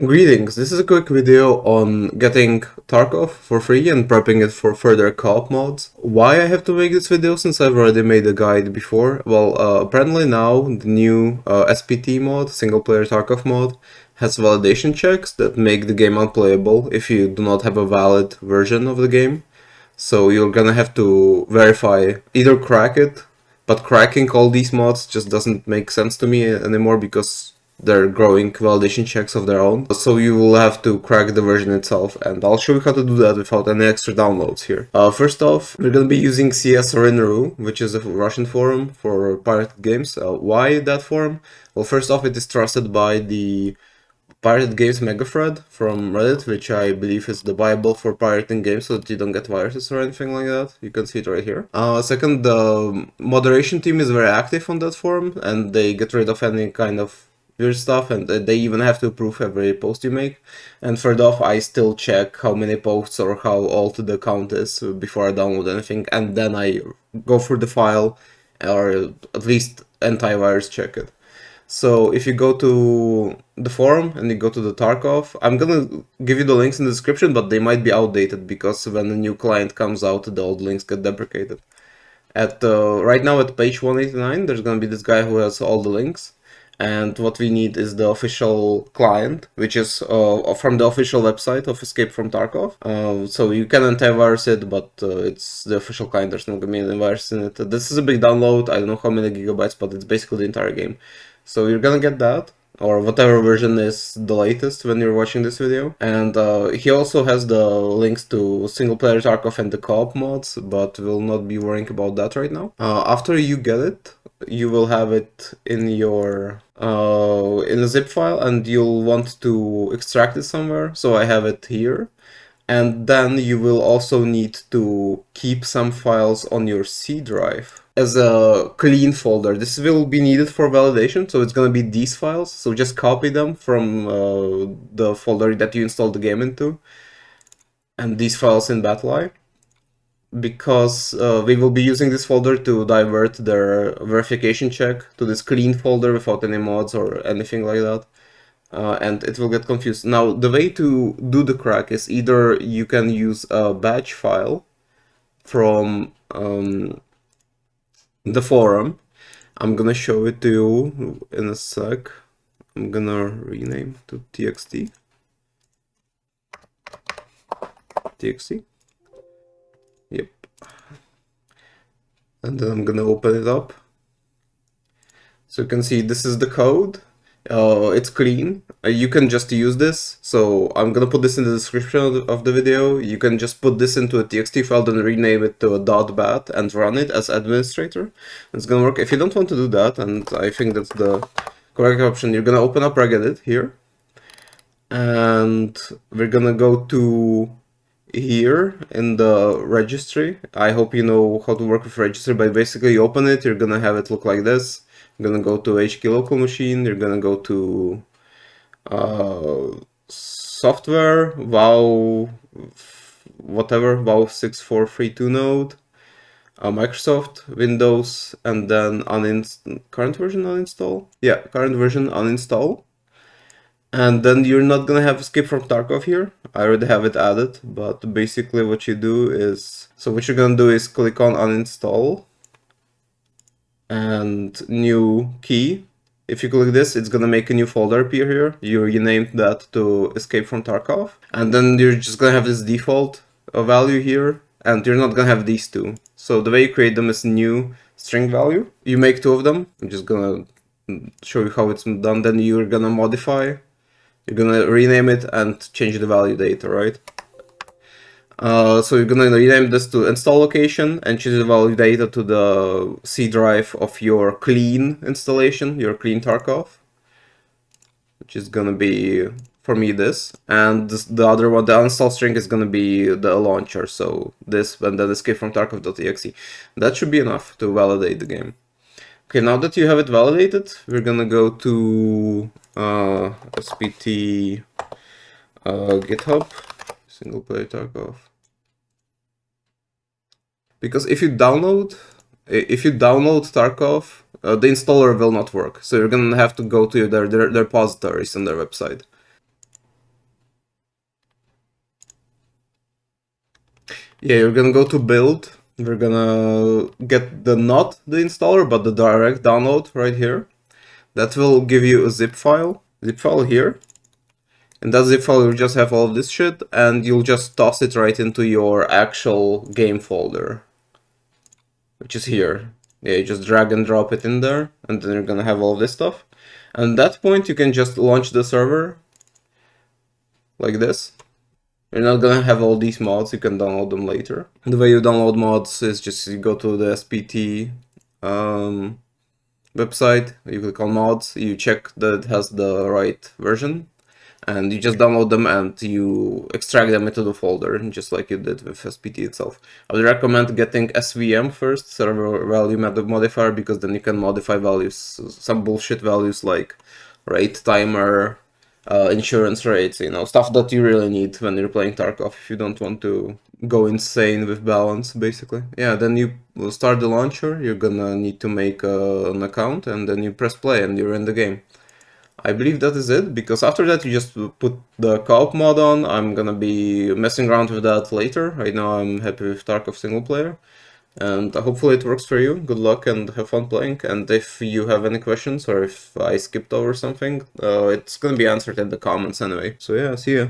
Greetings, this is a quick video on getting Tarkov for free and prepping it for further co-op mods. Why I have to make this video since I've already made a guide before? Well, apparently now the new SPT mod, single player Tarkov mod, has validation checks that make the game unplayable if you do not have a valid version of the game. So you're gonna have to verify, either crack it, but cracking all these mods just doesn't make sense to me anymore because they're growing validation checks of their own. So you will have to crack the version itself, and I'll show you how to do that without any extra downloads here. First off, we're gonna be using CS Linkeroos, which is a Russian forum for pirated games. Why that forum? Well, first off, it is trusted by the Pirate Games mega thread from Reddit, which I believe is the Bible for pirating games so that you don't get viruses or anything like that. You can see it right here. Second, the moderation team is very active on that forum, and they get rid of any kind of weird stuff, and they even have to approve every post you make. And third off, I still check how many posts or how old the account is before I download anything, and then I go through the file, or at least antivirus check it. So if you go to the forum and you go to the Tarkov, I'm gonna give you the links in the description, but they might be outdated because when a new client comes out, the old links get deprecated. Right now at page 189, there's gonna be this guy who has all the links, and what we need is the official client, which is from the official website of Escape from Tarkov. So you can antivirus it, but it's the official client, there's not gonna be any virus in it. This is a big download, I don't know how many gigabytes, but it's basically the entire game. So you're gonna get that, or whatever version is the latest when you're watching this video. And he also has the links to single player Tarkov and the co-op mods, but we'll not be worrying about that right now. After you get it, you will have it in your in a zip file, and you'll want to extract it somewhere. So I have it here. And then you will also need to keep some files on your C drive as a clean folder. This will be needed for validation, so it's gonna be these files. So just copy them from the folder that you installed the game into, and these files in BatLi, because we will be using this folder to divert their verification check to this clean folder without any mods or anything like that. And it will get confused. Now, the way to do the crack is either you can use a batch file from the forum. I'm gonna show it to you in a sec. I'm gonna rename to txt. Yep. And then I'm gonna open it up. So you can see this is the code. It's clean. You can just use this. So I'm gonna put this in the description of the video. You can just put this into a txt file, then rename it to a .bat and run it as administrator. It's gonna work. If you don't want to do that, and I think that's the correct option, you're gonna open up Regedit here. And we're gonna go to here in the registry. I hope you know how to work with registry, but basically you open it, you're gonna have it look like this. You're gonna go to HK local machine, you're gonna go to software, wow, whatever, wow 6432 node, Microsoft, Windows, and then current version uninstall? Yeah, current version uninstall. And then you're not gonna have Escape from Tarkov here. I already have it added, but basically what you do is, so what you're gonna do is click on uninstall and new key. If you click this, it's gonna make a new folder appear here. You renamed that to Escape from Tarkov. And then you're just gonna have this default value here, and you're not gonna have these two. So the way you create them is new string value. You make two of them. I'm just gonna show you how it's done. Then you're gonna modify. You're gonna rename it and change the value data, right? So you're gonna rename this to install location and change the value data to the C drive of your clean installation, your clean Tarkov, which is gonna be, for me, this. And the other one, the uninstall string, is gonna be the launcher, so this, and then escape from Tarkov.exe. That should be enough to validate the game. Okay, now that you have it validated, we're gonna go to SPT GitHub, single player Tarkov. Because if you download Tarkov, the installer will not work. So you're gonna have to go to their repositories on their website. Yeah, you're gonna go to build. We're gonna get not the installer, but the direct download right here. That will give you a zip file here. And that zip file will just have all of this shit, and you'll just toss it right into your actual game folder, which is here. Yeah, you just drag and drop it in there, and then you're gonna have all this stuff. And at that point, you can just launch the server like this. You're not gonna have all these mods, you can download them later. The way you download mods is just you go to the SPT website, you click on mods, you check that it has the right version, and you just download them and you extract them into the folder, just like you did with SPT itself. I would recommend getting SVM first, server value modifier, because then you can modify values, some bullshit values like rate timer, insurance rates, you know, stuff that you really need when you're playing Tarkov if you don't want to go insane with balance, basically. Yeah, then you will start the launcher, you're gonna need to make an account, and then you press play and you're in the game. I believe that is it, because after that you just put the co-op mod on. I'm gonna be messing around with that later. Right now I'm happy with Tarkov single player, and hopefully it works for you. Good luck and have fun playing, and if you have any questions or if I skipped over something, it's gonna be answered in the comments anyway. So yeah, see ya.